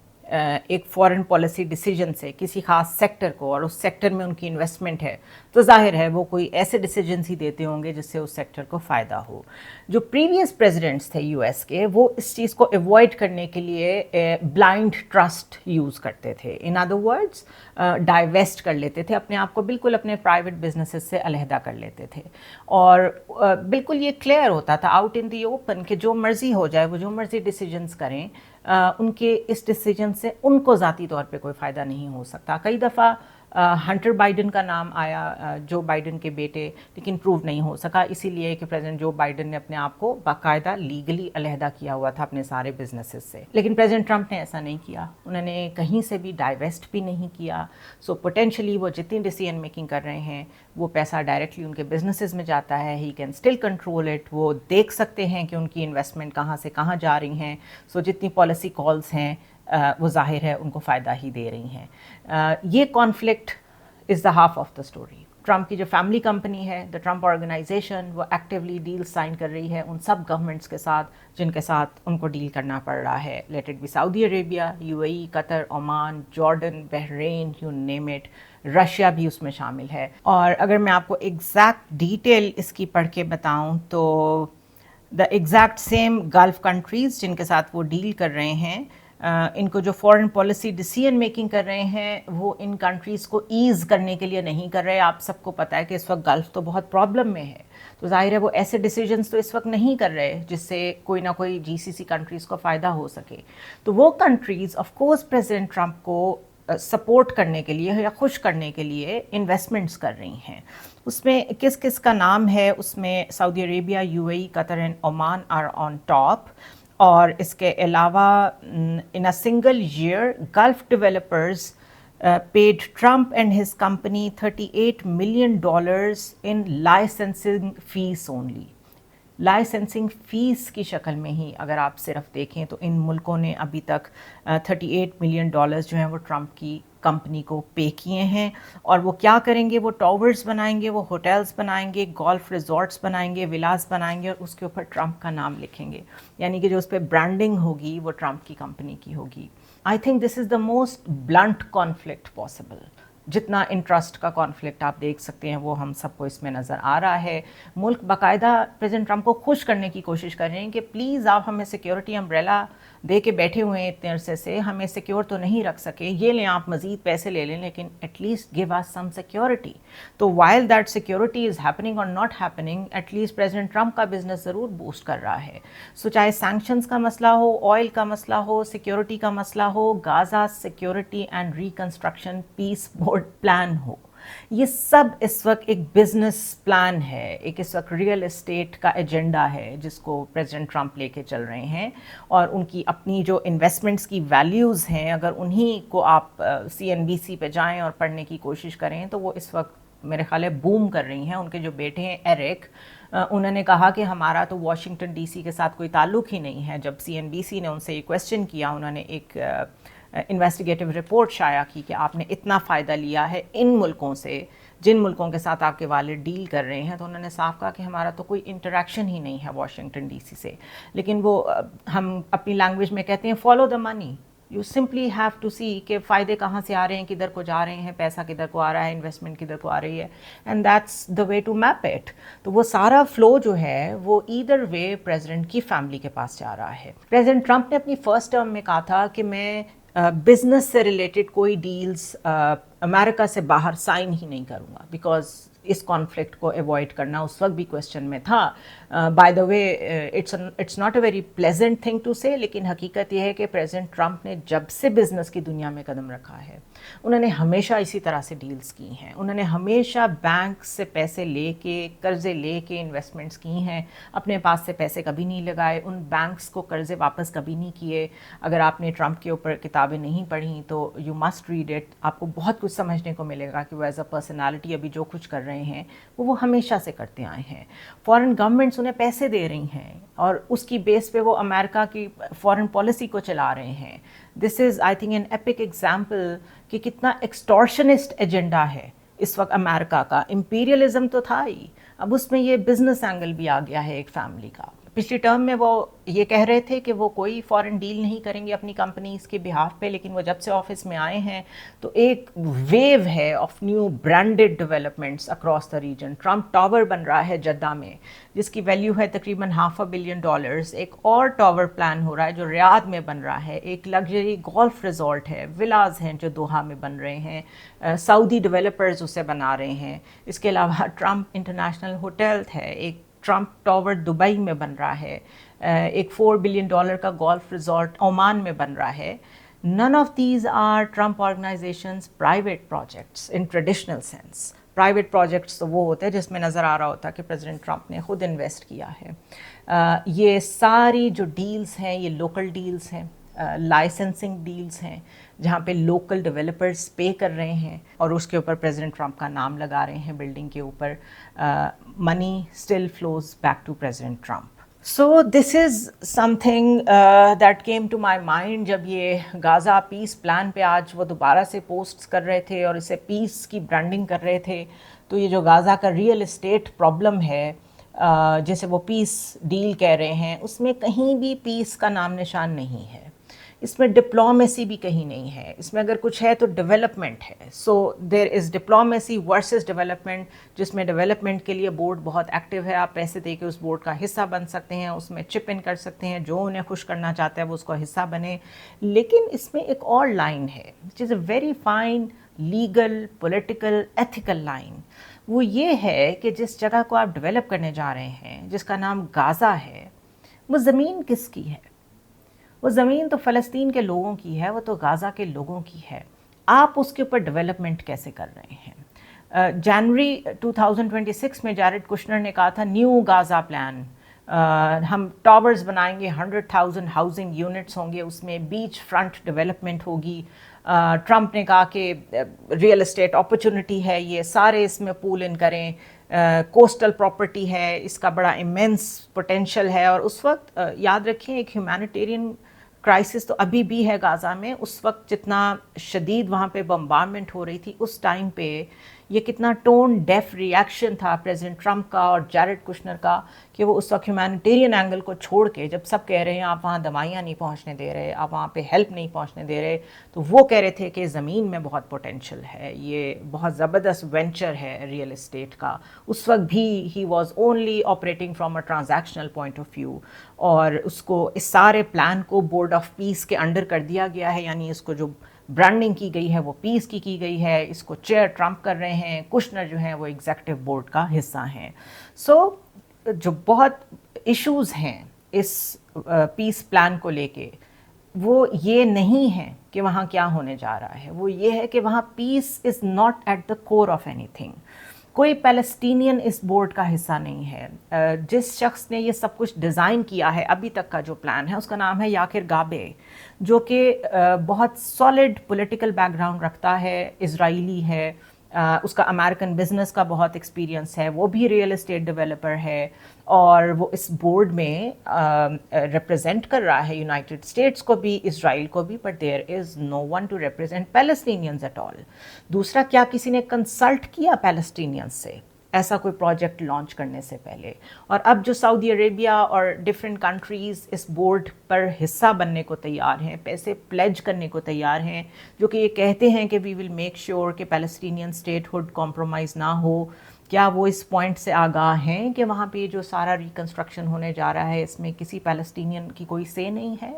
Speaker 1: ایک فارن پالیسی ڈیسیجن سے کسی خاص سیکٹر کو، اور اس سیکٹر میں ان کی انویسٹمنٹ ہے، تو ظاہر ہے وہ کوئی ایسے ڈیسیجنس ہی دیتے ہوں گے جس سے اس سیکٹر کو فائدہ ہو. جو پریویس پریزیڈنٹس تھے یو ایس کے، وہ اس چیز کو ایوائڈ کرنے کے لیے بلائنڈ ٹرسٹ یوز کرتے تھے. ان ادر ورڈز ڈائیویسٹ کر لیتے تھے اپنے آپ کو، بالکل اپنے پرائیویٹ بزنسز سے علیحدہ کر لیتے تھے. اور بالکل یہ کلیئر ہوتا تھا آؤٹ ان دی اوپن کہ جو مرضی ہو جائے، وہ جو مرضی ڈیسیجنس کریں، ان کے اس ڈیسیجن سے ان کو ذاتی طور پہ کوئی فائدہ نہیں ہو سکتا. کئی دفعہ ہنٹر بائیڈن کا نام آیا، جو بائیڈن کے بیٹے، لیکن پروو نہیں ہو سکا، اسی لیے کہ پریزیڈنٹ جو بائیڈن نے اپنے آپ کو باقاعدہ لیگلی علیحدہ کیا ہوا تھا اپنے سارے بزنسز سے. لیکن پریزیڈنٹ ٹرمپ نے ایسا نہیں کیا، انہوں نے کہیں سے بھی ڈائیویسٹ بھی نہیں کیا. سو پوٹینشلی وہ جتنی ڈیسیژن میکنگ کر رہے ہیں وہ پیسہ ڈائریکٹلی ان کے بزنسز میں جاتا ہے. He can still control it. وہ دیکھ سکتے ہیں کہ ان کی انویسٹمنٹ کہاں سے کہاں جا رہی ہیں. سو جتنی پالیسی کالز ہیں وہ ظاہر ہے ان کو فائدہ ہی دے رہی ہیں. یہ conflict is the half of the story. Trump کی جو فیملی کمپنی ہے، دا ٹرمپ آرگنائزیشن، وہ ایکٹیولی ڈیل سائن کر رہی ہے ان سب گورنمنٹس کے ساتھ جن کے ساتھ ان کو ڈیل کرنا پڑ رہا ہے. Let it be Saudi Arabia, U A E, Qatar, Oman, Jordan, Bahrain, you name it. Russia بھی اس میں شامل ہے. اور اگر میں آپ کو ایگزیکٹ ڈیٹیل اس کی پڑھ کے بتاؤں تو the exact same Gulf countries جن کے ساتھ وہ ڈیل کر رہے ہیں، ان کو جو فارن پالیسی ڈیسیژن میکنگ کر رہے ہیں وہ ان کنٹریز کو ایز کرنے کے لیے نہیں کر رہے. آپ سب کو پتہ ہے کہ اس وقت گلف تو بہت پرابلم میں ہے، تو ظاہر ہے وہ ایسے ڈیسیجنس تو اس وقت نہیں کر رہے جس سے کوئی نہ کوئی جی سی سی کنٹریز کو فائدہ ہو سکے. تو وہ countries of course president Trump کو سپورٹ کرنے کے لیے یا خوش کرنے کے لیے انویسٹمنٹس کر رہی ہیں. اس میں کس کس کا نام ہے؟ اس میں Saudi Arabia, U A E, Qatar and Oman are on top. اور اس کے علاوہ in a single year Gulf developers paid Trump and his company $38 million in licensing fees only. Licensing fees کی شکل میں ہی اگر آپ صرف دیکھیں تو ان ملکوں نے ابھی تک $38 ملین جو ہیں وہ ٹرمپ کی کمپنی کو پے کیے ہیں. اور وہ کیا کریں گے؟ وہ ٹاورز بنائیں گے، وہ ہوٹلز بنائیں گے، گولف ریزورٹس بنائیں گے، ولاز بنائیں گے، اور اس کے اوپر ٹرمپ کا نام لکھیں گے. یعنی کہ جو اس پہ برانڈنگ ہوگی وہ ٹرمپ کی کمپنی کی ہوگی. I think this is the most blunt conflict possible. جتنا انٹرسٹ کا کانفلکٹ آپ دیکھ سکتے ہیں وہ ہم سب کو اس میں نظر آ رہا ہے. ملک باقاعدہ پریزیڈنٹ ٹرمپ کو خوش کرنے کی کوشش کر رہے ہیں کہ پلیز آپ ہمیں سیکیورٹی امبریلا دے کے بیٹھے ہوئے ہیں اتنے عرصے سے, ہمیں سیکیور تو نہیں رکھ سکے, یہ لیں آپ مزید پیسے لے لیں لیکن at least give us some security. تو while that security is happening اور not happening, at least President Trump کا بزنس ضرور بوسٹ کر رہا ہے. سو چاہے سینکشنز کا مسئلہ ہو, آئل کا مسئلہ ہو, سیکیورٹی کا مسئلہ ہو, Gaza security and reconstruction peace board plan ہو, یہ سب اس وقت ایک بزنس پلان ہے, ایک اس وقت ریئل اسٹیٹ کا ایجنڈا ہے جس کو پریزیڈنٹ ٹرمپ لے کے چل رہے ہیں. اور ان کی اپنی جو انویسٹمنٹس کی ویلیوز ہیں, اگر انہی کو آپ CNBC پہ جائیں اور پڑھنے کی کوشش کریں تو وہ اس وقت میرے خیال ہے بوم کر رہی ہیں. ان کے جو بیٹے ہیں ایرک, انہوں نے کہا کہ ہمارا تو واشنگٹن DC کے ساتھ کوئی تعلق ہی نہیں ہے. جب CNBC نے ان سے یہ کویسچن کیا, انہوں نے ایک انویسٹیگیٹو رپورٹ شائع کی کہ آپ نے اتنا فائدہ لیا ہے ان ملکوں سے جن ملکوں کے ساتھ آپ کے والد ڈیل کر رہے ہیں, تو انہوں نے صاف کہا کہ ہمارا تو کوئی انٹریکشن ہی نہیں ہے واشنگٹن DC سے. لیکن وہ ہم اپنی لینگویج میں کہتے ہیں follow the money. You simply have to see کہ فائدے کہاں سے آ رہے ہیں, کدھر کو جا رہے ہیں, پیسہ کدھر کو آ رہا ہے, انویسٹمنٹ کدھر کو آ رہی ہے, and that's the way to map it. تو وہ سارا فلو جو ہے وہ ایدر وے پریزیڈنٹ کی فیملی کے پاس جا رہا ہے. پریزیڈنٹ ٹرمپ نے اپنی فرسٹ ٹرم میں کہا تھا کہ میں بزنس سے ریلیٹڈ کوئی ڈیلز امریکہ سے باہر سائن ہی نہیں کروں گا, بیکاز اس کانفلکٹ کو ایوائڈ کرنا اس وقت بھی کویسچن میں تھا. By the way it's not a very pleasant thing to say, لیکن حقیقت یہ ہے کہ پریزیڈنٹ ٹرمپ نے جب سے بزنس کی دنیا میں قدم رکھا ہے, انہوں نے ہمیشہ اسی طرح سے ڈیلز کی ہیں. انہوں نے ہمیشہ بینک سے پیسے لے کے, قرضے لے کے انویسٹمنٹس کی ہیں, اپنے پاس سے پیسے کبھی نہیں لگائے, ان بینکس کو قرضے واپس کبھی نہیں کیے. اگر آپ نے ٹرمپ کے اوپر کتابیں نہیں پڑھیں تو یو مسٹ ریڈ اٹ, آپ کو بہت کچھ سمجھنے کو ملے گا کہ وہ ایز اے پرسنالٹی ابھی جو کچھ کر رہے ہیں وہ ہمیشہ سے کرتے آئے ہیں. فارن گورنمنٹس انہیں پیسے دے رہی ہیں اور اس کی بیس پہ وہ امریکہ کی فارن پالیسی کو چلا رہے ہیں. This is I think an epic example کہ کتنا ایکسٹورشنسٹ ایجنڈا ہے اس وقت امریکہ کا. امپیریلزم تو تھا ہی, اب اس میں یہ بزنس اینگل بھی آ گیا ہے ایک فیملی کا. پچھلی ٹرم میں وہ یہ کہہ رہے تھے کہ وہ کوئی فارن ڈیل نہیں کریں گے اپنی کمپنیز کے بہاف پہ, لیکن وہ جب سے آفس میں آئے ہیں تو ایک ویو ہے of new branded developments across the region. Trump Tower بن رہا ہے جدہ میں جس کی ویلیو ہے تقریباً $500 billion. ایک اور ٹاور پلان ہو رہا ہے جو ریاض میں بن رہا ہے. ایک لگژری گولف ریزورٹ ہے, ولاز ہیں جو دوحہ میں بن رہے ہیں, سعودی ڈیولپرز اسے بنا رہے ہیں. اس کے علاوہ ٹرمپ انٹرنیشنل ہوٹل ہے, ایک ٹرمپ ٹاور دبئی میں بن رہا ہے, ایک $4 billion کا گولف ریزورٹ عمان میں بن رہا ہے. None of these are Trump organizations private projects in traditional sense. Private projects تو وہ ہوتے ہیں جس میں نظر آ رہا ہوتا ہے کہ پریزیڈنٹ ٹرمپ نے خود انویسٹ کیا ہے. یہ ساری جو ڈیلز ہیں یہ لوکل ڈیلز ہیں, لائسنسنگ ڈیلز ہیں جہاں پہ لوکل ڈیولپرز پے کر رہے ہیں اور اس کے اوپر پریزیڈنٹ ٹرمپ کا نام لگا رہے ہیں بلڈنگ کے اوپر. Money still flows back to President Trump. So this is something that came to my mind جب یہ غازہ پیس پلان پہ آج وہ دوبارہ سے پوسٹس کر رہے تھے اور اسے پیس کی برانڈنگ کر رہے تھے. تو یہ جو غازہ کا ریئل اسٹیٹ پرابلم ہے جسے وہ پیس ڈیل کہہ رہے ہیں, اس میں کہیں بھی پیس کا نام نشان نہیں ہے. اس میں ڈپلومیسی بھی کہیں نہیں ہے. اس میں اگر کچھ ہے تو ڈیولپمنٹ ہے. سو دیر از ڈپلومیسی ورسز ڈیولپمنٹ, جس میں ڈیولپمنٹ کے لیے بورڈ بہت ایکٹیو ہے. آپ پیسے دے کے اس بورڈ کا حصہ بن سکتے ہیں, اس میں چپ ان کر سکتے ہیں, جو انہیں خوش کرنا چاہتا ہے وہ اس کو حصہ بنے. لیکن اس میں ایک اور لائن ہے which is a very fine legal political ethical line. وہ یہ ہے کہ جس جگہ کو آپ ڈیولپ کرنے جا رہے ہیں جس کا نام غازہ ہے, وہ زمین کس کی ہے؟ وہ زمین تو فلسطین کے لوگوں کی ہے, وہ تو غازہ کے لوگوں کی ہے. آپ اس کے اوپر ڈیولپمنٹ کیسے کر رہے ہیں؟ جنوری 2026 میں جیرڈ کشنر نے کہا تھا نیو غازہ پلان, ہم ٹاورز بنائیں گے, 100,000 ہاؤسنگ یونٹس ہوں گے, اس میں بیچ فرنٹ ڈیولپمنٹ ہوگی. ٹرمپ نے کہا کہ ریئل اسٹیٹ اپرچونٹی ہے, یہ سارے اس میں پول ان کریں, کوسٹل پراپرٹی ہے, اس کا بڑا ایمنس پوٹینشیل ہے. اور اس وقت یاد رکھیں ایک ہیومینیٹیرین کرائسس تو ابھی بھی ہے غازہ میں. اس وقت جتنا شدید وہاں پہ بمبارمنٹ ہو رہی تھی اس ٹائم پہ یہ کتنا ٹون ڈیف ریئیکشن تھا پریزیڈنٹ ٹرمپ کا اور جیرڈ کشنر کا کہ وہ اس وقت ہیومینیٹیرین اینگل کو چھوڑ کے، جب سب کہہ رہے ہیں آپ وہاں دوائیاں نہیں پہنچنے دے رہے، آپ وہاں پہ ہیلپ نہیں پہنچنے دے رہے، تو وہ کہہ رہے تھے کہ زمین میں بہت پوٹینشیل ہے، یہ بہت زبردست وینچر ہے ریئل اسٹیٹ کا. اس وقت بھی he was only operating from a transactional point of view, اور اس کو اس سارے پلان کو بورڈ آف پیس کے انڈر کر دیا گیا ہے. یعنی اس کو جو برانڈنگ کی گئی ہے وہ پیس کی گئی ہے، اس کو چیئر ٹرمپ کر رہے ہیں، کشنر جو ہیں وہ ایگزیکٹو بورڈ کا حصہ ہیں. سو جو بہت ایشوز ہیں اس پیس پلان کو لے کے، وہ یہ نہیں ہے کہ وہاں کیا ہونے جا رہا ہے، وہ یہ ہے کہ وہاں peace is not at the core of anything. کوئی پیلسٹینین اس بورڈ کا حصہ نہیں ہے. جس شخص نے یہ سب کچھ ڈیزائن کیا ہے ابھی تک کا جو پلان ہے، اس کا نام ہے یاکر گابے، جو کہ بہت سالڈ پولیٹیکل بیک گراؤنڈ رکھتا ہے، اسرائیلی ہے، اس کا امریکن بزنس کا بہت ایکسپیرینس ہے، وہ بھی ریئل اسٹیٹ ڈیولپر ہے، اور وہ اس بورڈ میں ریپرزینٹ کر رہا ہے یونائٹڈ اسٹیٹس کو بھی، اسرائیل کو بھی، but there is no one to represent Palestinians at all. دوسرا، کیا کسی نے کنسلٹ کیا پیلسٹینینز سے ایسا کوئی پروجیکٹ لانچ کرنے سے پہلے؟ اور اب جو سعودی عربیہ اور ڈفرینٹ کنٹریز اس بورڈ پر حصہ بننے کو تیار ہیں، پیسے پلیج کرنے کو تیار ہیں، جو کہ یہ کہتے ہیں کہ وی ول میک شیور کہ پیلسٹینین اسٹیٹ ہوڈ کمپرومائز نہ ہو، کیا وہ اس پوائنٹ سے آگاہ ہیں کہ وہاں پہ جو سارا ریکنسٹرکشن ہونے جا رہا ہے اس میں کسی پیلسٹینین کی کوئی سے نہیں ہے؟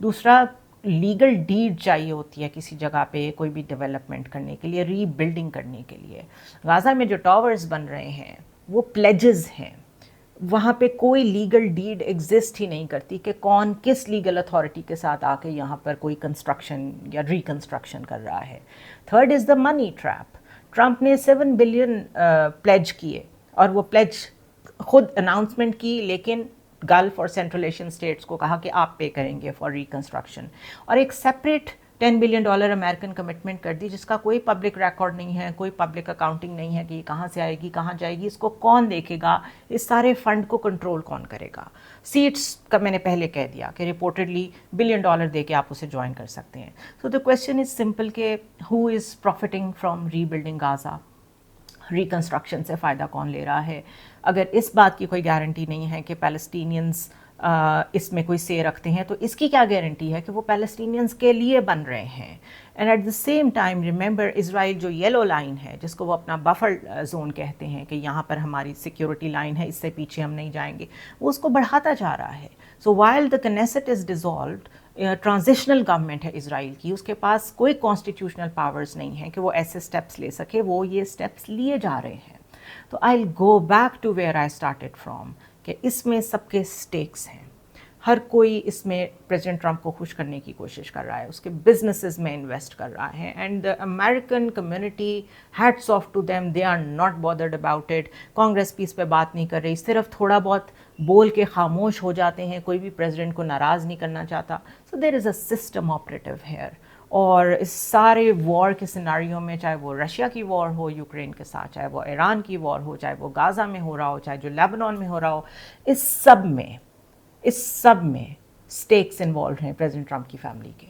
Speaker 1: دوسرا، لیگل ڈیڈ چاہیے ہوتی ہے کسی جگہ پہ کوئی بھی ڈیولپمنٹ کرنے کے لیے، ری بلڈنگ کرنے کے لیے. غازہ میں جو ٹاورز بن رہے ہیں وہ پلیجز ہیں، وہاں پہ کوئی لیگل ڈیڈ ایگزسٹ ہی نہیں کرتی کہ کون کس لیگل اتھارٹی کے ساتھ آ کے یہاں پر کوئی کنسٹرکشن یا ریکنسٹرکشن کر رہا ہے. Third is the money trap. Trump نے 7 بلین پلیج کیے، اور وہ پلیج خود اناؤنسمنٹ کی، لیکن گلف اور سینٹرل ایشین اسٹیٹس کو کہا کہ آپ پے کریں گے فار ریکنسٹرکشن، اور ایک سیپریٹ $10 بلین امریکن کمٹمنٹ کر دی، جس کا کوئی پبلک ریکارڈ نہیں ہے، کوئی پبلک اکاؤنٹنگ نہیں ہے کہ یہ کہاں سے آئے گی، کہاں جائے گی، اس کو کون دیکھے گا، اس سارے فنڈ کو کنٹرول کون کرے گا. سیٹس کا میں نے پہلے کہہ دیا کہ رپورٹڈلی $1 بلین دے کے آپ اسے جوائن کر سکتے ہیں. سو دا کویسچن از سمپل کہ who is profiting from rebuilding Gaza? Reconstruction سے فائدہ کون لے رہا ہے؟ اگر اس بات کی کوئی گارنٹی نہیں ہے کہ پیلسٹینینز اس میں کوئی سے رکھتے ہیں، تو اس کی کیا گارنٹی ہے کہ وہ پیلسٹینینز کے لیے بن رہے ہیں؟ And at the same time remember, Israel جو یلو لائن ہے، جس کو وہ اپنا بفر زون کہتے ہیں کہ یہاں پر ہماری سیکیورٹی لائن ہے، اس سے پیچھے ہم نہیں جائیں گے، وہ اس کو بڑھاتا جا رہا ہے. So while the Knesset is dissolved, transitional government ہے اسرائیل کی، اس کے پاس کوئی کانسٹیٹیوشنل پاورز نہیں ہیں کہ وہ ایسے اسٹیپس لے سکے، وہ یہ اسٹیپس لیے جا رہے ہیں. تو I will go back to where I started from, کہ اس میں سب کے اسٹیکس ہیں. ہر کوئی اس میں پریزیڈنٹ ٹرمپ کو خوش کرنے کی کوشش کر رہا ہے، اس کے بزنسز میں انویسٹ کر رہا ہے، and the American community, hats off to them, they are not bothered about it. Congress بھی اس پہ بات نہیں کر رہی، صرف تھوڑا بہت بول کے خاموش ہو جاتے ہیں، کوئی بھی پریزیڈنٹ کو ناراض نہیں کرنا چاہتا. سو دیر از اے سسٹم آپریٹو ہیئر. اور اس سارے وار کے سیناریوں میں، چاہے وہ رشیا کی وار ہو یوکرین کے ساتھ، چاہے وہ ایران کی وار ہو، چاہے وہ غازہ میں ہو رہا ہو، چاہے جو لیبنان میں ہو رہا ہو، اس سب میں سٹیکس انوالوڈ ہیں پریزیڈنٹ ٹرمپ کی فیملی کے.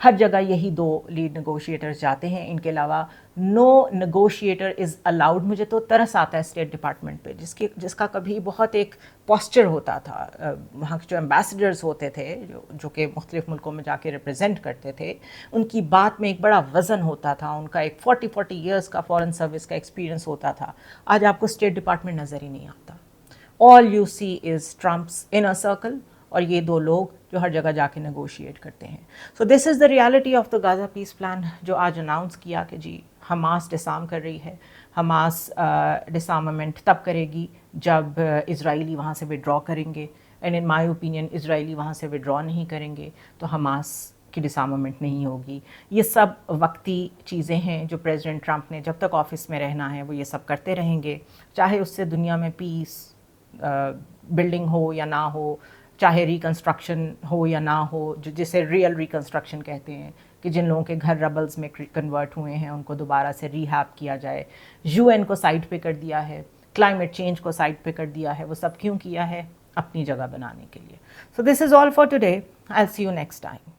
Speaker 1: ہر جگہ یہی 2 لیڈ نیگوشیٹرز جاتے ہیں، ان کے علاوہ نو نیگوشیٹر از الاؤڈ. مجھے تو ترس آتا ہے اسٹیٹ ڈپارٹمنٹ پہ، جس کا کبھی بہت ایک پوسچر ہوتا تھا. وہاں کے جو ایمبیسڈرز ہوتے تھے، جو کہ مختلف ملکوں میں جا کے ریپرزینٹ کرتے تھے، ان کی بات میں ایک بڑا وزن ہوتا تھا، ان کا ایک 40 ایئرس کا فورن سروس کا ایکسپیرینس ہوتا تھا. آج آپ کو اسٹیٹ ڈپارٹمنٹ نظر ہی نہیں آتا. All you see is Trump's inner circle, اور یہ 2 لوگ جو ہر جگہ جا کے نیگوشیٹ کرتے ہیں. So this is the reality of the Gaza peace plan, جو آج اناؤنس کیا کہ جی حماس ڈسارم کر رہی ہے. حماس ڈسارممنٹ تب کرے گی جب اسرائیلی وہاں سے وڈرا کریں گے، اینڈ ان مائی اوپینین اسرائیلی وہاں سے وڈرا نہیں کریں گے تو حماس کی ڈسارممنٹ نہیں ہوگی. یہ سب وقتی چیزیں ہیں جو پریزیڈنٹ ٹرمپ نے جب تک آفس میں رہنا ہے وہ یہ سب کرتے رہیں گے، چاہے اس سے دنیا میں پیس بلڈنگ ہو یا نہ ہو، چاہے ریکنسٹرکشن ہو یا نہ ہو، جسے ریئل ریکنسٹرکشن کہتے ہیں، کہ جن لوگوں کے گھر ربلز میں کنورٹ ہوئے ہیں ان کو دوبارہ سے ریہیب کیا جائے. UN کو سائڈ پہ کر دیا ہے، کلائمیٹ چینج کو سائڈ پہ کر دیا ہے. وہ سب کیوں کیا ہے؟ اپنی جگہ بنانے کے لیے. So this is all for today. I see you next time.